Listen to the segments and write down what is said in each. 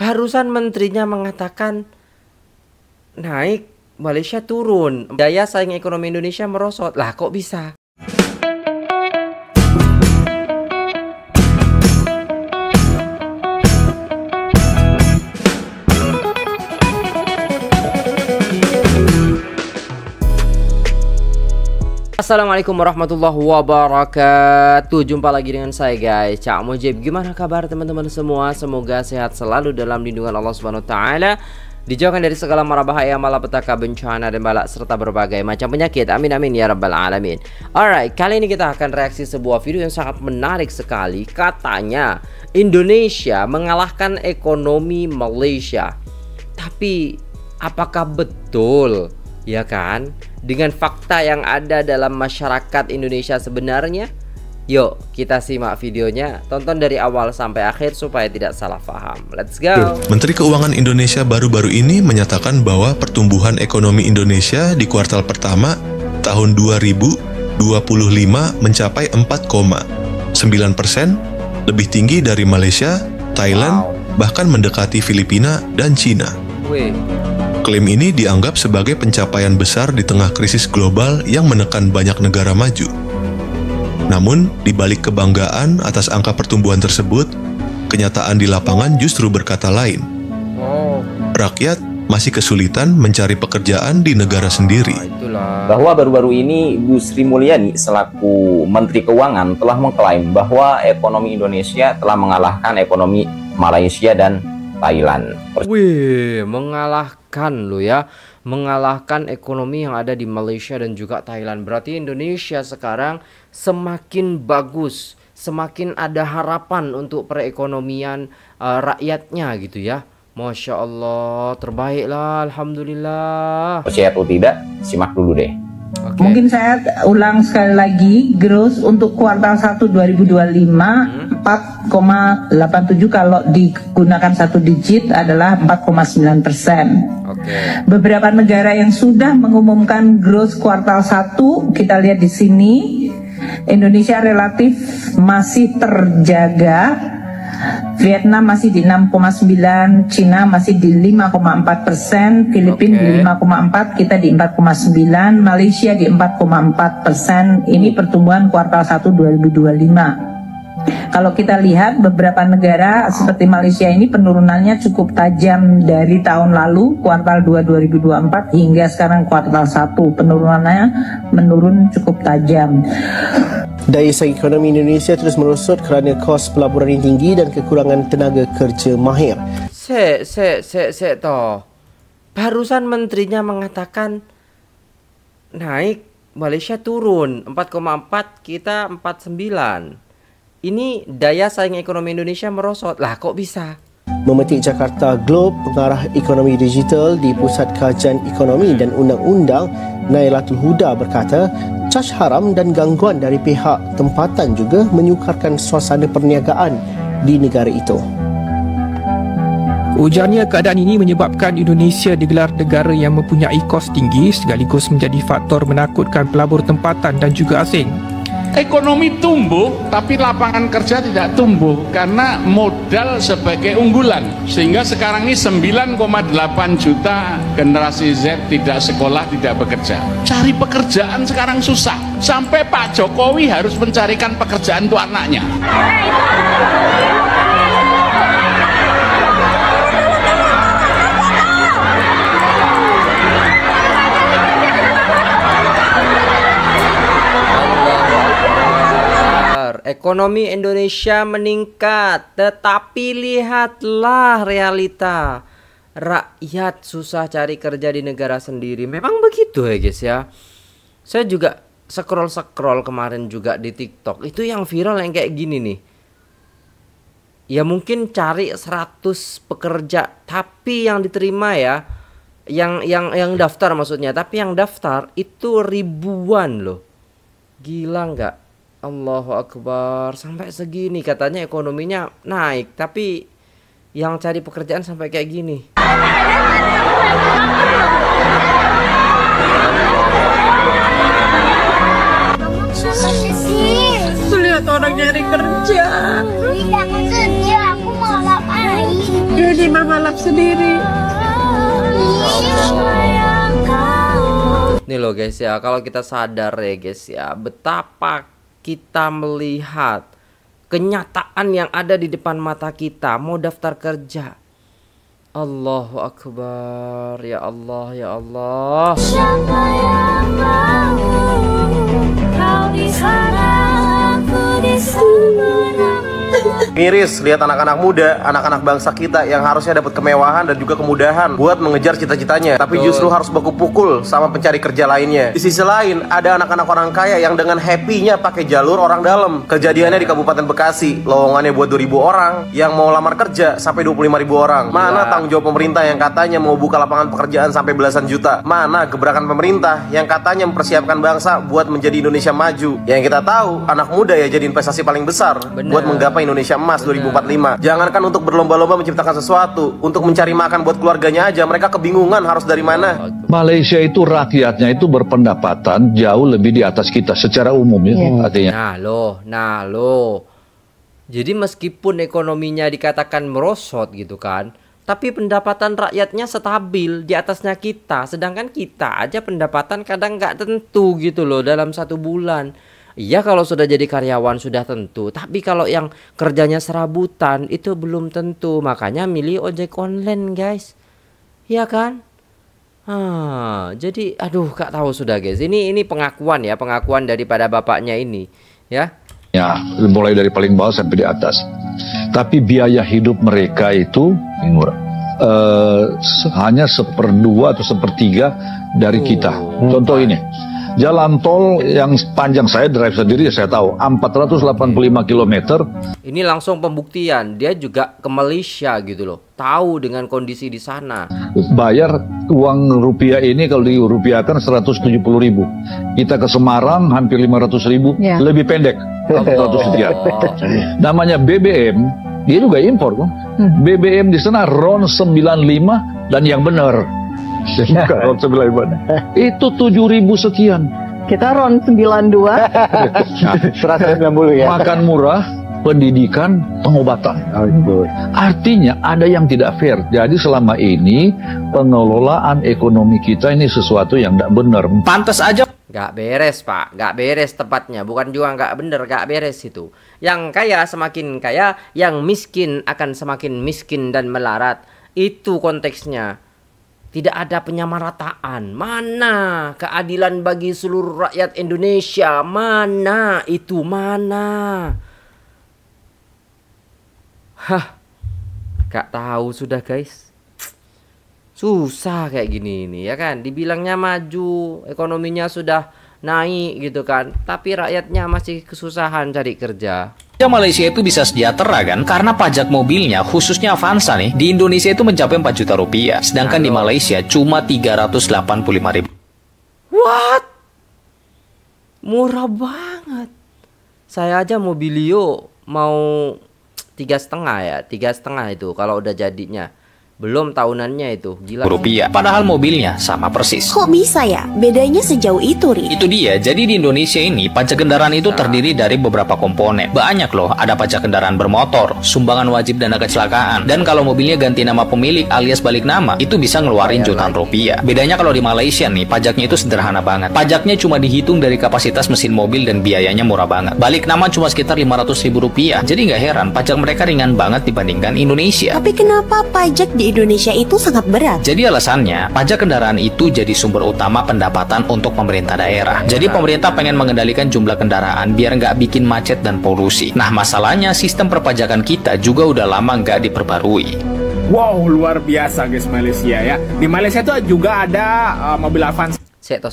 Barusan menterinya mengatakan naik, Malaysia turun. Daya saing ekonomi Indonesia merosot. Lah kok bisa? Assalamualaikum warahmatullahi wabarakatuh. Jumpa lagi dengan saya guys, Cak Mujib. Gimana kabar teman-teman semua? Semoga sehat selalu dalam lindungan Allah Subhanahu wa taala, dijauhkan dari segala mara bahaya, malapetaka, bencana dan balak serta berbagai macam penyakit. Amin amin ya rabbal alamin. Alright, kali ini kita akan reaksi sebuah video yang sangat menarik sekali. Katanya Indonesia mengalahkan ekonomi Malaysia. Tapi apakah betul? Ya kan? Dengan fakta yang ada dalam masyarakat Indonesia sebenarnya? Yuk kita simak videonya, tonton dari awal sampai akhir supaya tidak salah paham. Let's go. Menteri Keuangan Indonesia baru-baru ini menyatakan bahwa pertumbuhan ekonomi Indonesia di kuartal pertama tahun 2025 mencapai 4,9%, lebih tinggi dari Malaysia, Thailand, bahkan mendekati Filipina dan Cina. Klaim ini dianggap sebagai pencapaian besar di tengah krisis global yang menekan banyak negara maju. Namun, di balik kebanggaan atas angka pertumbuhan tersebut, kenyataan di lapangan justru berkata lain. Rakyat masih kesulitan mencari pekerjaan di negara sendiri. Bahwa baru-baru ini Bu Sri Mulyani selaku Menteri Keuangan telah mengklaim bahwa ekonomi Indonesia telah mengalahkan ekonomi Malaysia dan Thailand. Wih, mengalahkan lo ya, mengalahkan ekonomi yang ada di Malaysia dan juga Thailand. Berarti Indonesia sekarang semakin bagus, semakin ada harapan untuk perekonomian rakyatnya gitu ya. Masya Allah, terbaik lah, alhamdulillah. Percaya atau tidak, simak dulu deh. Okay. Mungkin saya ulang sekali lagi, gross untuk kuartal 1 2025 4,87, kalau digunakan satu digit adalah 4,9%. Okay. Beberapa negara yang sudah mengumumkan gross kuartal 1, kita lihat di sini, Indonesia relatif masih terjaga. Vietnam masih di 6,9, Cina masih di 5,4%, Filipina di 5,4, kita di 4,9, Malaysia di 4,4%. Ini pertumbuhan kuartal 1 2025. Kalau kita lihat beberapa negara seperti Malaysia ini penurunannya cukup tajam dari tahun lalu kuartal 2 2024 hingga sekarang kuartal 1, penurunannya menurun cukup tajam. Daya saing ekonomi Indonesia terus merosot kerana kos pelaburan yang tinggi dan kekurangan tenaga kerja mahir. Toh. Barusan menterinya mengatakan naik, Malaysia turun 4,4, kita 4,9. Ini daya saing ekonomi Indonesia merosot. Lah kok bisa? Memetik Jakarta Globe, pengarah ekonomi digital di Pusat Kajian Ekonomi dan Undang-Undang Nailatul Huda berkata, caj haram dan gangguan dari pihak tempatan juga menyukarkan suasana perniagaan di negara itu. Ujarnya keadaan ini menyebabkan Indonesia digelar negara yang mempunyai kos tinggi sekaligus menjadi faktor menakutkan pelabur tempatan dan juga asing. Ekonomi tumbuh tapi lapangan kerja tidak tumbuh karena modal sebagai unggulan, sehingga sekarang ini 9,8 juta generasi Z tidak sekolah, tidak bekerja. Cari pekerjaan sekarang susah, sampai Pak Jokowi harus mencarikan pekerjaan untuk anaknya. Ekonomi Indonesia meningkat, tetapi lihatlah realita. Rakyat susah cari kerja di negara sendiri. Memang begitu ya guys ya. Saya juga scroll kemarin juga di TikTok. Itu yang viral yang kayak gini nih. Ya mungkin cari 100 pekerja, tapi yang diterima ya, yang daftar maksudnya, tapi yang daftar itu ribuan loh. Gila nggak? Allahu Akbar, sampai segini katanya ekonominya naik, tapi yang cari pekerjaan sampai kayak gini. Lihat orang nyari kerja. Tidak kerja, aku mau ngapain? Jadi mama lap sendiri. Nih loh guys ya, kalau kita sadar ya guys ya, betapa kita melihat kenyataan yang ada di depan mata kita, mau daftar kerja. Allahu Akbar, ya Allah, ya Allah. Siapa yang mau kau di sana, aku di sana. Miris lihat anak-anak muda, anak-anak bangsa kita yang harusnya dapat kemewahan dan juga kemudahan buat mengejar cita-citanya, tapi justru harus baku pukul sama pencari kerja lainnya. Di sisi lain, ada anak-anak orang kaya yang dengan happy-nya pakai jalur orang dalam. Kejadiannya di Kabupaten Bekasi, lowongannya buat 2.000 orang, yang mau lamar kerja sampai 25.000 orang. Mana tanggung jawab pemerintah yang katanya mau buka lapangan pekerjaan sampai belasan juta? Mana gebrakan pemerintah yang katanya mempersiapkan bangsa buat menjadi Indonesia maju? Yang kita tahu, anak muda ya jadi investasi paling besar buat menggapai Indonesia Emas 2045. Jangankan untuk berlomba-lomba menciptakan sesuatu, untuk mencari makan buat keluarganya aja mereka kebingungan harus dari mana. Malaysia itu rakyatnya itu berpendapatan jauh lebih di atas kita secara umum ya, artinya. Nah loh. Jadi meskipun ekonominya dikatakan merosot gitu kan, tapi pendapatan rakyatnya stabil di atasnya kita. Sedangkan kita aja pendapatan kadang nggak tentu gitu loh dalam 1 bulan. Iya kalau sudah jadi karyawan sudah tentu, tapi kalau yang kerjanya serabutan itu belum tentu. Makanya milih ojek online guys, iya kan? Jadi aduh gak tahu sudah guys. Ini pengakuan ya, pengakuan daripada bapaknya ini ya. Ya, mulai dari paling bawah sampai di atas. Tapi biaya hidup mereka itu murah. Hanya 1/2 atau 1/3 dari kita. Contoh ini, jalan tol yang panjang saya drive sendiri saya tahu 485 km. Ini langsung pembuktian dia juga ke Malaysia gitu loh, tahu dengan kondisi di sana. Bayar uang rupiah ini kalau dirupiahkan 170.000. Kita ke Semarang hampir 500.000, lebih pendek 400 sekian. Namanya BBM, dia juga impor kan. BBM di sana RON 95 dan yang benar. RON 95. Itu 7.000 sekian. Kita RON 92. 190 ya. Makan murah, pendidikan, pengobatan. Artinya ada yang tidak fair. Jadi selama ini pengelolaan ekonomi kita ini sesuatu yang tidak benar. Pantas aja. Gak beres pak, gak beres tepatnya. Bukan juga gak bener, gak beres itu. Yang kaya semakin kaya, yang miskin akan semakin miskin dan melarat. Itu konteksnya. Tidak ada penyamarataan. Mana keadilan bagi seluruh rakyat Indonesia? Mana itu? Mana? Gak tahu sudah guys. Susah kayak gini ini ya kan. Dibilangnya maju, ekonominya sudah naik gitu kan, tapi rakyatnya masih kesusahan cari kerja. Malaysia itu bisa sejahtera kan karena pajak mobilnya khususnya Avanza nih di Indonesia itu mencapai 4 juta rupiah, sedangkan di Malaysia cuma 385.000. What? Murah banget. Saya aja Mobilio mau 3,5 ya, 3,5 itu kalau udah jadinya. Belum tahunannya itu, gila. Rupiah. Padahal mobilnya sama persis. Kok bisa ya? Bedanya sejauh itu, Ri? Itu dia. Jadi di Indonesia ini pajak kendaraan itu terdiri dari beberapa komponen. Banyak loh. Ada pajak kendaraan bermotor, sumbangan wajib dana kecelakaan, dan kalau mobilnya ganti nama pemilik alias balik nama, itu bisa ngeluarin jutaan rupiah. Bedanya kalau di Malaysia nih, pajaknya itu sederhana banget. Pajaknya cuma dihitung dari kapasitas mesin mobil dan biayanya murah banget. Balik nama cuma sekitar 500.000 rupiah. Jadi nggak heran pajak mereka ringan banget dibandingkan Indonesia. Tapi kenapa pajak di Indonesia itu sangat berat? Jadi alasannya, pajak kendaraan itu jadi sumber utama pendapatan untuk pemerintah daerah. Jadi pemerintah pengen mengendalikan jumlah kendaraan biar nggak bikin macet dan polusi. Nah masalahnya sistem perpajakan kita juga udah lama nggak diperbarui. Wow, luar biasa guys Malaysia ya. Di Malaysia itu juga ada mobil Avanza. Seto.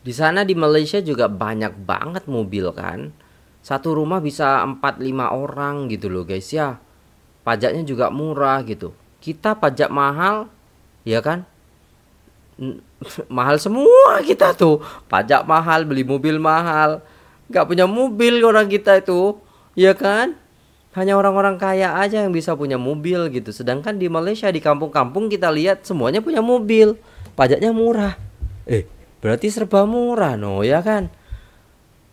Di sana di Malaysia juga banyak banget mobil kan. Satu rumah bisa 4-5 orang gitu loh guys ya. Pajaknya juga murah gitu. Kita pajak mahal, ya kan? Mahal semua kita tuh. Pajak mahal, beli mobil mahal. Gak punya mobil orang kita itu, ya kan? Hanya orang-orang kaya aja yang bisa punya mobil gitu. Sedangkan di Malaysia, di kampung-kampung kita lihat semuanya punya mobil. Pajaknya murah. Berarti serba murah no, ya kan?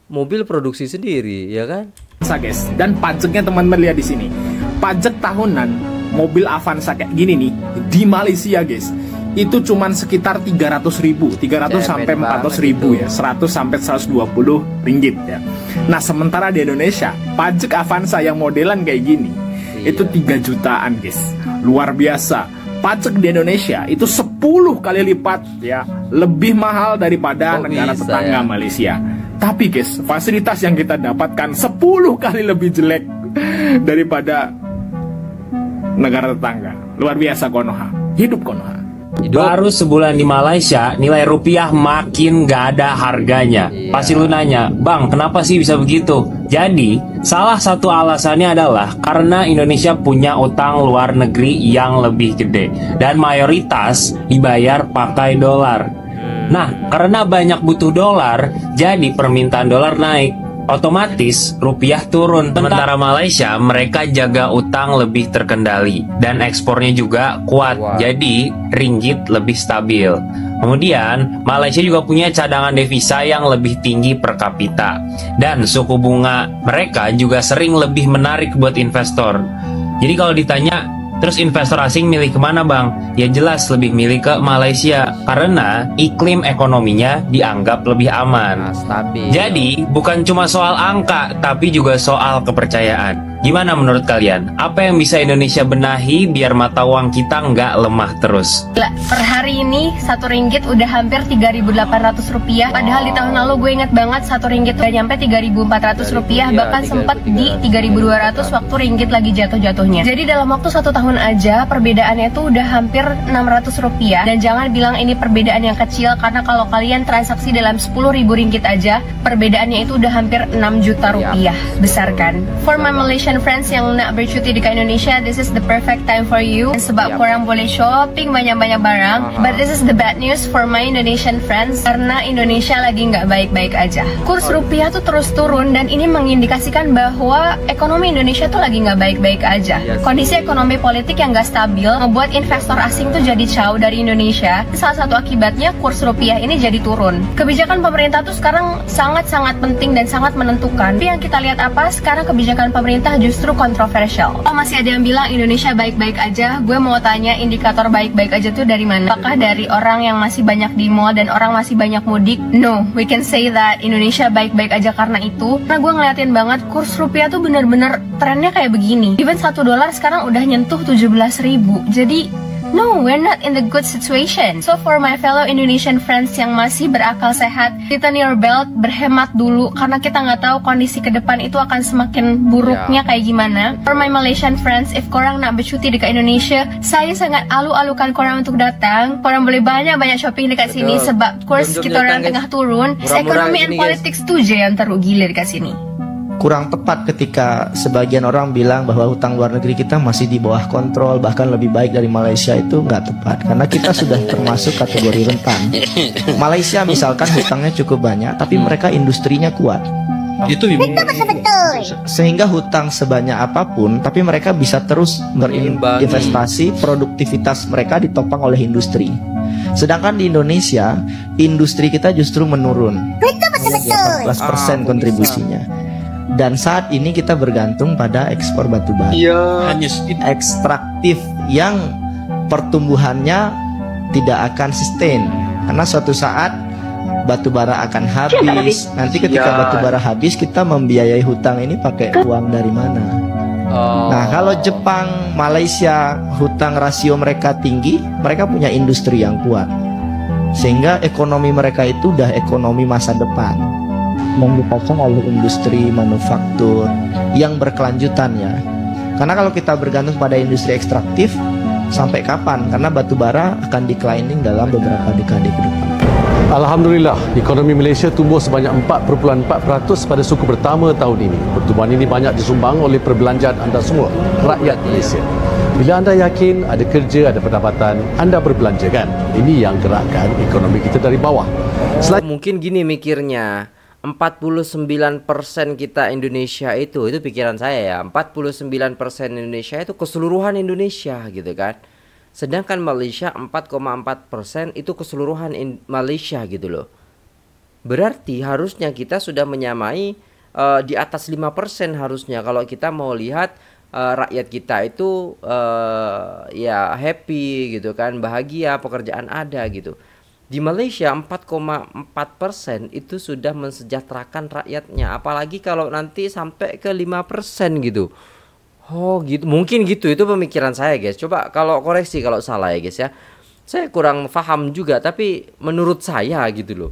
Mobil produksi sendiri, ya kan? Guys, dan pajaknya teman-teman lihat di sini. Pajak tahunan mobil Avanza kayak gini nih di Malaysia guys, itu cuman sekitar 300.000, 300 sampai 400.000 ya, 100 sampai 120 ringgit ya. Nah sementara di Indonesia pajak Avanza yang modelan kayak gini itu 3 jutaan guys, luar biasa. Pajak di Indonesia itu 10 kali lipat ya, lebih mahal daripada negara tetangga Malaysia. Tapi guys, fasilitas yang kita dapatkan 10 kali lebih jelek daripada negara tetangga. Luar biasa Konoha, hidup Konoha. Baru sebulan di Malaysia, nilai rupiah makin gak ada harganya. Pasti lu nanya, Bang, kenapa sih bisa begitu? Jadi, salah satu alasannya adalah karena Indonesia punya utang luar negeri yang lebih gede dan mayoritas dibayar pakai dolar. Nah, karena banyak butuh dolar, jadi permintaan dolar naik. Otomatis rupiah turun. Sementara Malaysia mereka jaga utang lebih terkendali dan ekspornya juga kuat. Jadi ringgit lebih stabil. Kemudian Malaysia juga punya cadangan devisa yang lebih tinggi per kapita dan suku bunga mereka juga sering lebih menarik buat investor. Jadi kalau ditanya, terus investor asing milih kemana bang? Ya jelas lebih milih ke Malaysia karena iklim ekonominya dianggap lebih aman. Jadi bukan cuma soal angka tapi juga soal kepercayaan. Gimana menurut kalian? Apa yang bisa Indonesia benahi biar mata uang kita nggak lemah terus? Per hari ini 1 ringgit udah hampir 3.800 rupiah. Padahal di tahun lalu gue inget banget 1 ringgit udah nyampe 3.400 rupiah. Bahkan sempat di 3.200 waktu ringgit lagi jatuh-jatuhnya. Jadi dalam waktu 1 tahun aja perbedaannya tuh udah hampir 600 rupiah. Dan jangan bilang ini perbedaan yang kecil, karena kalau kalian transaksi dalam 10.000 ringgit aja, perbedaannya itu udah hampir 6 juta rupiah. Besar kan? For my Malaysian friends yang nak bercuti dekat Indonesia, this is the perfect time for you. Sebab korang boleh shopping banyak-banyak barang. But this is the bad news for my Indonesian friends, karena Indonesia lagi nggak baik-baik aja. Kurs rupiah tuh terus turun dan ini mengindikasikan bahwa ekonomi Indonesia tuh lagi nggak baik-baik aja. Kondisi ekonomi politik yang nggak stabil membuat investor asing tuh jadi jauh dari Indonesia. Salah satu akibatnya kurs rupiah ini jadi turun. Kebijakan pemerintah tuh sekarang sangat-sangat penting dan sangat menentukan. Tapi yang kita lihat apa? Sekarang kebijakan pemerintah justru kontroversial. Oh, masih ada yang bilang Indonesia baik-baik aja. Gue mau tanya, indikator baik-baik aja tuh dari mana? Apakah dari orang yang masih banyak di mall dan orang masih banyak mudik? No, we can say that Indonesia baik-baik aja karena itu. Karena gue ngeliatin banget kurs rupiah tuh bener-bener trennya kayak begini. Even $1 sekarang udah nyentuh 17.000. Jadi no, we're not in the good situation. So for my fellow Indonesian friends yang masih berakal sehat, tighten your belt, berhemat dulu karena kita nggak tahu kondisi ke depan itu akan semakin buruknya kayak gimana. For my Malaysian friends, if korang nak bercuti dekat Indonesia, saya sangat alu-alukan korang untuk datang. Korang boleh banyak-banyak shopping dekat sini sebab kurs kita orang tengah turun. Ekonomi and politics tuh je yang teruk gila dekat sini. Kurang tepat ketika sebagian orang bilang bahwa hutang luar negeri kita masih di bawah kontrol, bahkan lebih baik dari Malaysia. Itu nggak tepat karena kita sudah termasuk kategori rentan. Malaysia misalkan hutangnya cukup banyak tapi mereka industrinya kuat. Itu betul. Sehingga hutang sebanyak apapun tapi mereka bisa terus berinvestasi, produktivitas mereka ditopang oleh industri. Sedangkan di Indonesia industri kita justru menurun. 18% kontribusinya. Dan saat ini kita bergantung pada ekspor batubara, ekstraktif yang pertumbuhannya tidak akan sustain karena suatu saat batubara akan habis. Nanti ketika batubara habis kita membiayai hutang ini pakai uang dari mana? Nah kalau Jepang, Malaysia hutang rasio mereka tinggi, mereka punya industri yang kuat sehingga ekonomi mereka itu udah ekonomi masa depan yang dipasang oleh industri manufaktur yang berkelanjutan ya. Karena kalau kita bergantung pada industri ekstraktif sampai kapan? Karena batubara akan declining dalam beberapa dekade ke depan. Alhamdulillah, ekonomi Malaysia tumbuh sebanyak 4.4% pada suku pertama tahun ini. Pertumbuhan ini banyak disumbang oleh perbelanjaan anda semua, rakyat Malaysia. Bila anda yakin ada kerja, ada pendapatan, anda berbelanja kan? Ini yang gerakkan ekonomi kita dari bawah. Mungkin gini mikirnya, 49% kita Indonesia itu pikiran saya ya, 49% Indonesia itu keseluruhan Indonesia gitu kan. Sedangkan Malaysia 4,4% itu keseluruhan Malaysia gitu loh. Berarti harusnya kita sudah menyamai di atas 5% harusnya kalau kita mau lihat rakyat kita itu ya happy gitu kan, bahagia, pekerjaan ada gitu. Di Malaysia 4,4% itu sudah mensejahterakan rakyatnya, apalagi kalau nanti sampai ke 5% gitu. Oh gitu, mungkin gitu, itu pemikiran saya guys. Coba kalau koreksi kalau salah ya guys ya. Saya kurang paham juga, tapi menurut saya gitu loh.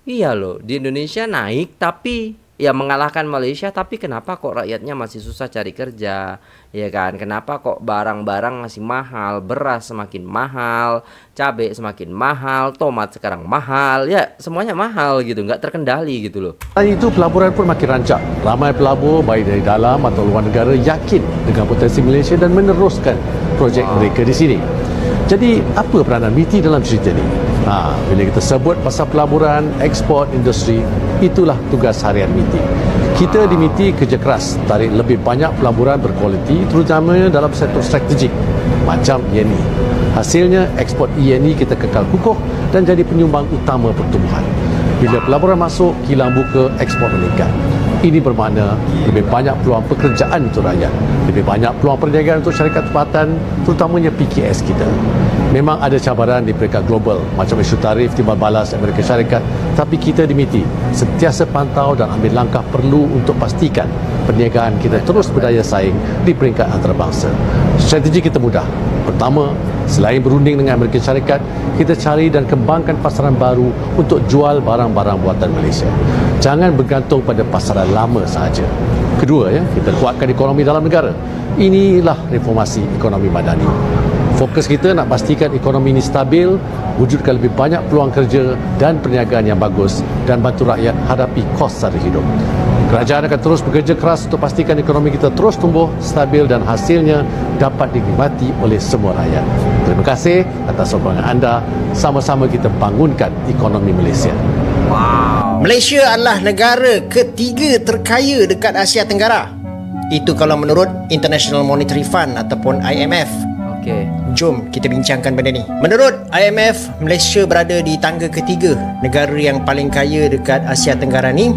Iya loh, di Indonesia naik tapi ya mengalahkan Malaysia, tapi kenapa kok rakyatnya masih susah cari kerja, ya kan? Kenapa kok barang-barang masih mahal, beras semakin mahal, cabai semakin mahal, tomat sekarang mahal, ya semuanya mahal gitu, nggak terkendali gitu loh. Selain itu, pelaburan pun makin rancak. Ramai pelabur baik dari dalam atau luar negara yakin dengan potensi Malaysia dan meneruskan projek mereka di sini. Jadi apa peranan MITI dalam cerita ini? Bila kita sebut pasal pelaburan, ekspor, industri, itulah tugas harian MITI. Kita di MITI kerja keras tarik lebih banyak pelaburan berkualiti, terutamanya dalam sektor strategik macam ENI. Hasilnya, ekspor ENI kita kekal kukuh dan jadi penyumbang utama pertumbuhan. Bila pelaburan masuk, kilang buka, ekspor meningkat. Ini bermakna lebih banyak peluang pekerjaan untuk rakyat, lebih banyak peluang perniagaan untuk syarikat tempatan, terutamanya PKS kita. Memang ada cabaran di peringkat global macam isu tarif timbal balas Amerika Syarikat, tapi kita di MITI sentiasa pantau dan ambil langkah perlu untuk pastikan perniagaan kita terus berdaya saing di peringkat antarabangsa. Strategi kita mudah. Pertama, selain berunding dengan Amerika Syarikat, kita cari dan kembangkan pasaran baru untuk jual barang-barang buatan Malaysia. Jangan bergantung pada pasaran lama sahaja. Kedua, kita kuatkan ekonomi dalam negara. Inilah reformasi ekonomi madani. Fokus kita nak pastikan ekonomi ini stabil, wujudkan lebih banyak peluang kerja dan perniagaan yang bagus dan bantu rakyat hadapi kos sara hidup. Kerajaan akan terus bekerja keras untuk pastikan ekonomi kita terus tumbuh, stabil dan hasilnya dapat dinikmati oleh semua rakyat. Terima kasih atas sokongan anda. Sama-sama kita bangunkan ekonomi Malaysia. Malaysia adalah negara ketiga terkaya dekat Asia Tenggara. Itu kalau menurut International Monetary Fund ataupun IMF. Jom kita bincangkan benda ni. Menurut IMF, Malaysia berada di tangga ketiga negara yang paling kaya dekat Asia Tenggara ni,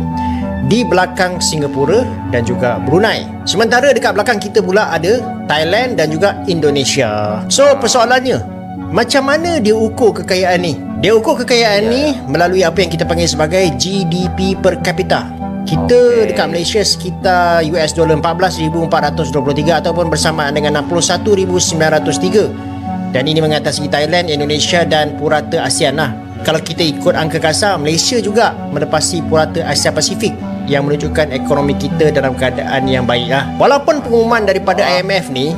di belakang Singapura dan juga Brunei. Sementara dekat belakang kita pula ada Thailand dan juga Indonesia. So persoalannya, macam mana dia ukur kekayaan ni? Dia ukur kekayaan ni melalui apa yang kita panggil sebagai GDP per capita. Kita dekat Malaysia sekitar US dollar 14,423 ataupun bersamaan dengan 61,903. Dan ini mengatasi Thailand, Indonesia dan purata ASEAN lah. Kalau kita ikut angka kasar, Malaysia juga melepasi purata Asia Pasifik yang menunjukkan ekonomi kita dalam keadaan yang baik lah. Walaupun pengumuman daripada IMF ni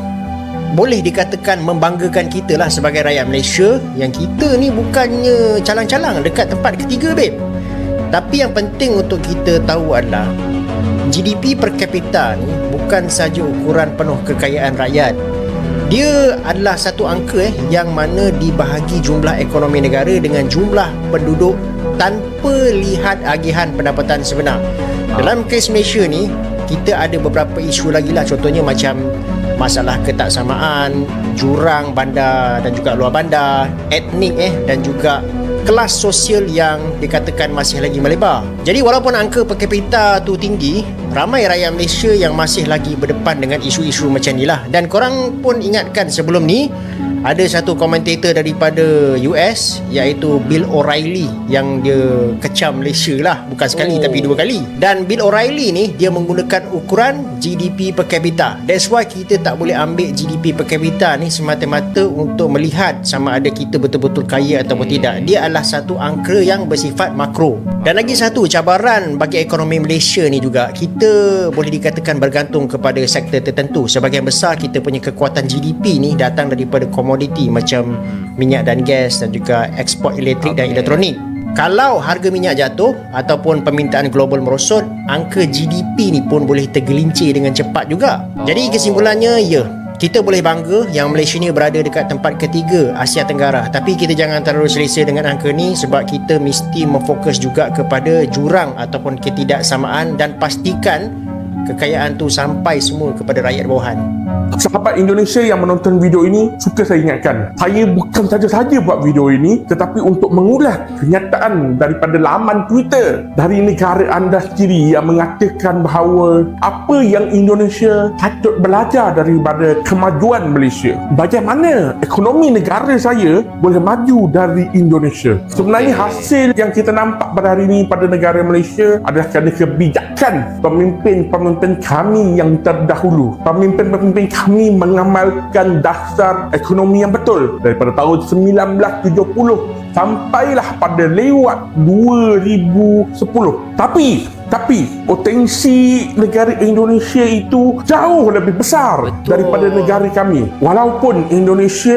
boleh dikatakan membanggakan kita lah sebagai rakyat Malaysia, yang kita ni bukannya calang-calang dekat tempat ketiga, babe. Tapi yang penting untuk kita tahu adalah GDP per capita ni bukan saja ukuran penuh kekayaan rakyat. Dia adalah satu angka yang mana dibahagi jumlah ekonomi negara dengan jumlah penduduk tanpa lihat agihan pendapatan sebenar. Dalam kes Malaysia ni, kita ada beberapa isu lagi lah. Contohnya macam masalah ketaksamaan, jurang bandar dan juga luar bandar, etnik dan juga kelas sosial yang dikatakan masih lagi melebar. Jadi walaupun angka per kapita tu tinggi, ramai rakyat Malaysia yang masih lagi berdepan dengan isu-isu macam ni lah. Dan korang pun ingatkan sebelum ni ada satu komentator daripada US iaitu Bill O'Reilly yang dia kecam Malaysia lah, bukan sekali tapi dua kali. Dan Bill O'Reilly ni dia menggunakan ukuran GDP per capita. That's why kita tak boleh ambil GDP per capita ni semata-mata untuk melihat sama ada kita betul-betul kaya ataupun tidak. Dia adalah satu angka yang bersifat makro. Dan lagi satu cabaran bagi ekonomi Malaysia ni juga, kita boleh dikatakan bergantung kepada sektor tertentu. Sebahagian besar kita punya kekuatan GDP ni datang daripada komoditi macam minyak dan gas dan juga ekspor elektrik dan elektronik. Kalau harga minyak jatuh ataupun permintaan global merosot, angka GDP ni pun boleh tergelincir dengan cepat juga. Jadi kesimpulannya, ya, kita boleh bangga yang Malaysia ni berada dekat tempat ketiga Asia Tenggara. Tapi kita jangan terlalu selesa dengan angka ni, sebab kita mesti memfokus juga kepada jurang ataupun ketidaksamaan dan pastikan kekayaan tu sampai semua kepada rakyat bawahan. sahabat Indonesia yang menonton video ini, suka saya ingatkan, saya bukan saja buat video ini, tetapi untuk mengulas kenyataan daripada laman Twitter dari negara anda sendiri yang mengatakan bahawa apa yang Indonesia patut belajar daripada kemajuan Malaysia. Bagaimana ekonomi negara saya boleh maju dari Indonesia. Sebenarnya hasil yang kita nampak pada hari ini pada negara Malaysia adalah kerana kebijakan pemimpin-pemimpin kami yang terdahulu. Pemimpin-pemimpin kami mengamalkan dasar ekonomi yang betul daripada tahun 1970 sampailah pada lewat 2010. Tapi potensi negara Indonesia itu jauh lebih besar daripada negara kami. Walaupun Indonesia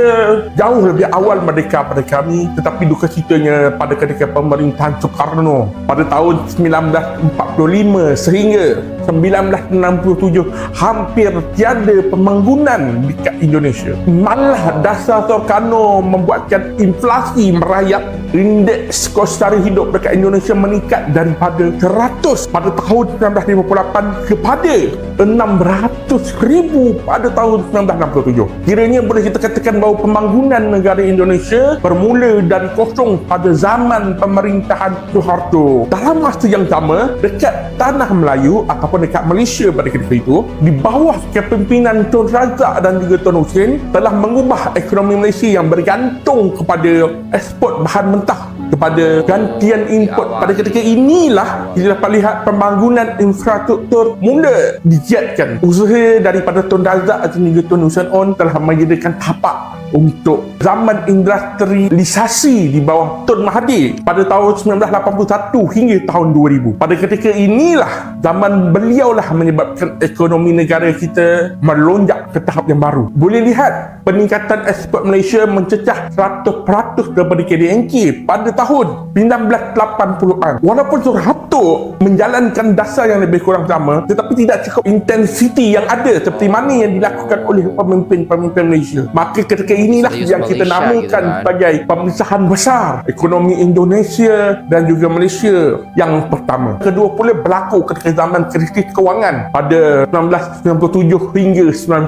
jauh lebih awal merdeka pada kami, tetapi duka citanya pada ketika pemerintahan Soekarno pada tahun 1945 sehingga 1967 hampir tiada pembangunan dekat Indonesia. Malah dasar Soekarno membuatkan inflasi merayap, indeks kos sara hidup dekat Indonesia meningkat daripada 100 pada tahun 1958 kepada 600,000 pada tahun 1967. Kiranya boleh kita katakan bahawa pembangunan negara Indonesia bermula dari kosong pada zaman pemerintahan Soeharto. Dalam masa yang sama, dekat tanah Melayu ataupun dekat Malaysia pada ketika itu, di bawah kepimpinan Tun Razak dan juga Tun Hussein, telah mengubah ekonomi Malaysia yang bergantung kepada ekspor bahan mentah kepada gantian import. Pada ketika inilah kita dapat lihat pembangunan infrastruktur mula digiatkan. Usaha daripada Tun Razak dan juga Tun Hussein On telah menjadikan tapak untuk zaman industrialisasi di bawah Tun Mahathir pada tahun 1981 hingga tahun 2000. Pada ketika inilah zaman beliaulah menyebabkan ekonomi negara kita melonjak ke tahap yang baru. Boleh lihat peningkatan ekspor Malaysia mencecah 100% daripada KDNK pada tahun 1980-an. Walaupun Soeharto menjalankan dasar yang lebih kurang sama, tetapi tidak cukup intensiti yang ada seperti mana yang dilakukan oleh pemimpin-pemimpin Malaysia. Maka ketika inilah yang kita namakan sebagai pemisahan besar ekonomi Indonesia dan juga Malaysia yang pertama. Kedua pula berlaku ketika zaman krisis kewangan pada 1997 hingga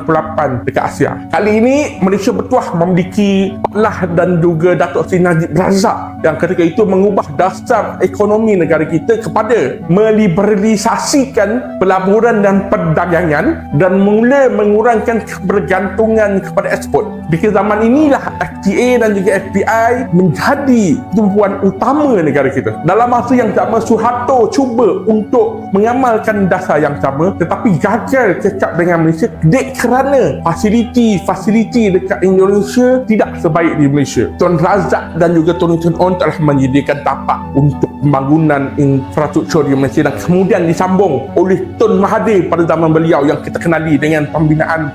98 dekat Asia. Kali ini Malaysia bertuah memiliki Lah dan juga Datuk Seri Najib Razak yang ketika itu mengubah dasar ekonomi negara kita kepada meliberalisasikan pelaburan dan perdagangan dan mula mengurangkan kebergantungan kepada ekspor. Di zaman inilah FTA dan juga FPI menjadi tumpuan utama negara kita. Dalam masa yang sama, Soeharto cuba untuk mengamalkan dasar yang sama tetapi gagal cekap dengan Malaysia kerana fasiliti dekat Indonesia tidak sebaik di Malaysia. Tun Razak dan juga Tun Hussein On telah menyediakan tapak untuk pembangunan infrastruktur di Malaysia dan kemudian disambung oleh Tun Mahathir pada zaman beliau yang kita kenali dengan pembinaan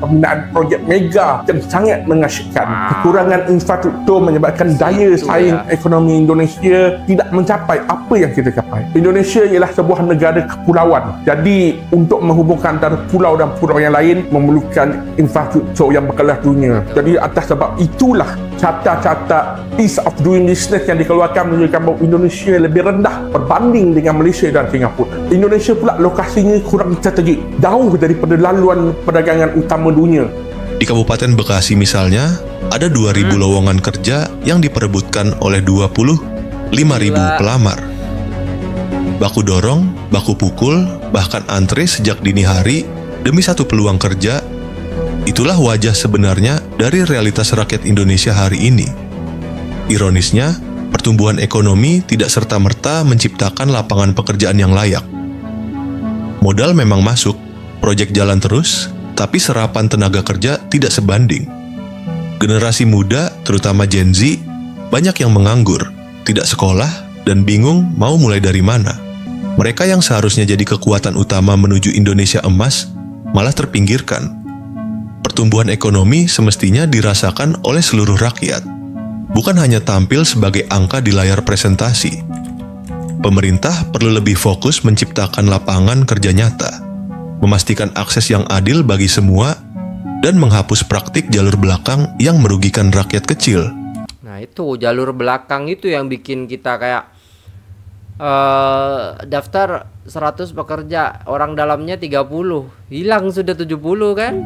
projek mega yang sangat mengasyikkan. Kekurangan infrastruktur menyebabkan daya saing ekonomi Indonesia tidak mencapai apa yang kita capai. Indonesia ialah sebuah negara kepulauan. Jadi untuk menghubungkan antara pulau dan pulau yang lain memerlukan infrastruktur yang berkelas dunia. Jadi atas sebab itulah carta ease of doing business yang dikeluarkan menunjukkan bahawa Indonesia lebih rendah berbanding dengan Malaysia dan Singapura. Indonesia pula lokasinya kurang strategik, jauh daripada laluan perdagangan utama dunia. Di Kabupaten Bekasi misalnya, ada 2.000 lowongan kerja yang diperebutkan oleh 25.000 pelamar. Baku dorong, baku pukul, bahkan antre sejak dini hari demi satu peluang kerja. Itulah wajah sebenarnya dari realitas rakyat Indonesia hari ini. Ironisnya, pertumbuhan ekonomi tidak serta-merta menciptakan lapangan pekerjaan yang layak. Modal memang masuk, proyek jalan terus, tapi serapan tenaga kerja tidak sebanding. Generasi muda, terutama Gen Z, banyak yang menganggur, tidak sekolah, dan bingung mau mulai dari mana. Mereka yang seharusnya jadi kekuatan utama menuju Indonesia emas, malah terpinggirkan. Pertumbuhan ekonomi semestinya dirasakan oleh seluruh rakyat, bukan hanya tampil sebagai angka di layar presentasi. Pemerintah perlu lebih fokus menciptakan lapangan kerja nyata, memastikan akses yang adil bagi semua, dan menghapus praktik jalur belakang yang merugikan rakyat kecil. Nah itu jalur belakang itu yang bikin kita kayak daftar 100 pekerja, orang dalamnya 30, hilang sudah 70 kan.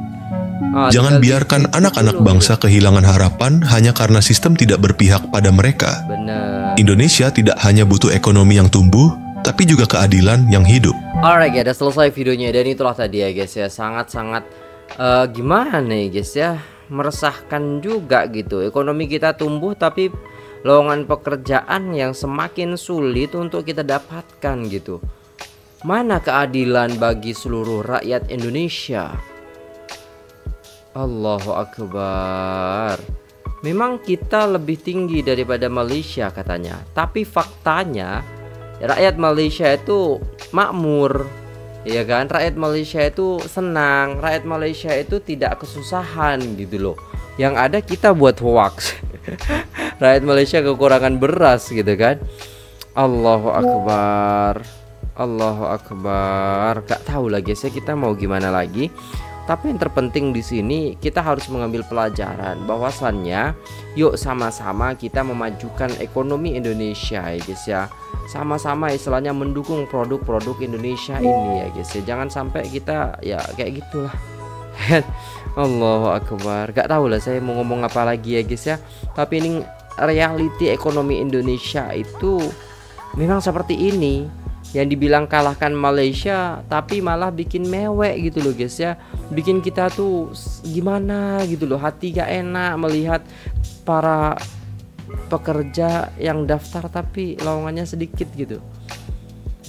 Jangan biarkan anak-anak bangsa kehilangan harapan hanya karena sistem tidak berpihak pada mereka. Bener. Indonesia tidak hanya butuh ekonomi yang tumbuh, tapi juga keadilan yang hidup. Alright, udah selesai videonya, dan itulah tadi ya guys ya, sangat-sangat gimana nih guys ya, meresahkan juga gitu. Ekonomi kita tumbuh tapi lowongan pekerjaan yang semakin sulit untuk kita dapatkan gitu. Mana keadilan bagi seluruh rakyat Indonesia? Allahu Akbar. Memang kita lebih tinggi daripada Malaysia katanya, tapi faktanya rakyat Malaysia itu makmur, ya kan? Rakyat Malaysia itu senang, rakyat Malaysia itu tidak kesusahan gitu loh. Yang ada kita buat hoax. Rakyat Malaysia kekurangan beras gitu kan. Allahu Akbar, Allahu Akbar. Gak tahu lah guys ya, kita mau gimana lagi. Tapi yang terpenting di sini kita harus mengambil pelajaran bahwasannya yuk sama-sama kita memajukan ekonomi Indonesia ya guys ya. Sama-sama istilahnya mendukung produk-produk Indonesia ini ya guys ya. Jangan sampai kita ya kayak gitulah. Allahu Akbar. Gak tahu lah saya mau ngomong apa lagi ya guys ya. Tapi ini reality ekonomi Indonesia itu memang seperti ini. Yang dibilang kalahkan Malaysia tapi malah bikin mewek gitu loh guys ya. Bikin kita tuh gimana gitu loh, hati gak enak melihat para pekerja yang daftar tapi lowongannya sedikit gitu.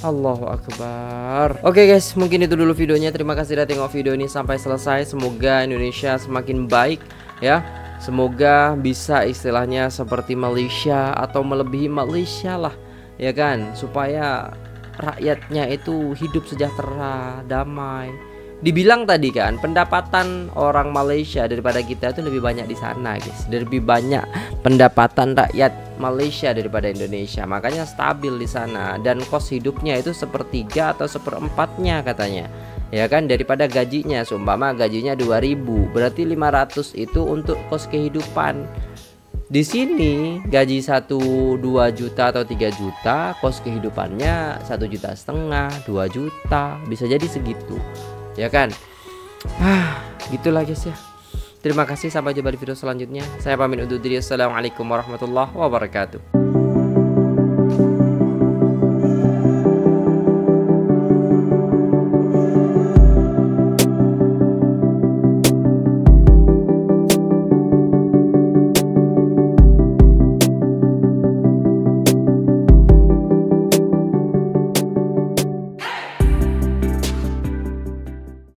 Allahu Akbar. Oke guys, mungkin itu dulu videonya. Terima kasih udah tengok video ini sampai selesai. Semoga Indonesia semakin baik ya. Semoga bisa istilahnya seperti Malaysia atau melebihi Malaysia lah ya kan, supaya rakyatnya itu hidup sejahtera, damai. Dibilang tadi kan pendapatan orang Malaysia daripada kita itu lebih banyak di sana guys. Lebih banyak pendapatan rakyat Malaysia daripada Indonesia. Makanya stabil di sana, dan kos hidupnya itu sepertiga atau seperempatnya katanya. Ya kan, daripada gajinya. Seumpama gajinya 2.000, berarti 500 itu untuk kos kehidupan. Di sini gaji 1-2 juta atau 3 juta, kos kehidupannya 1,5 juta, 2 juta, bisa jadi segitu, ya kan? Gitulah guys ya. Terima kasih, sampai jumpa di video selanjutnya. Saya pamit undur diri. Assalamualaikum warahmatullahi wabarakatuh.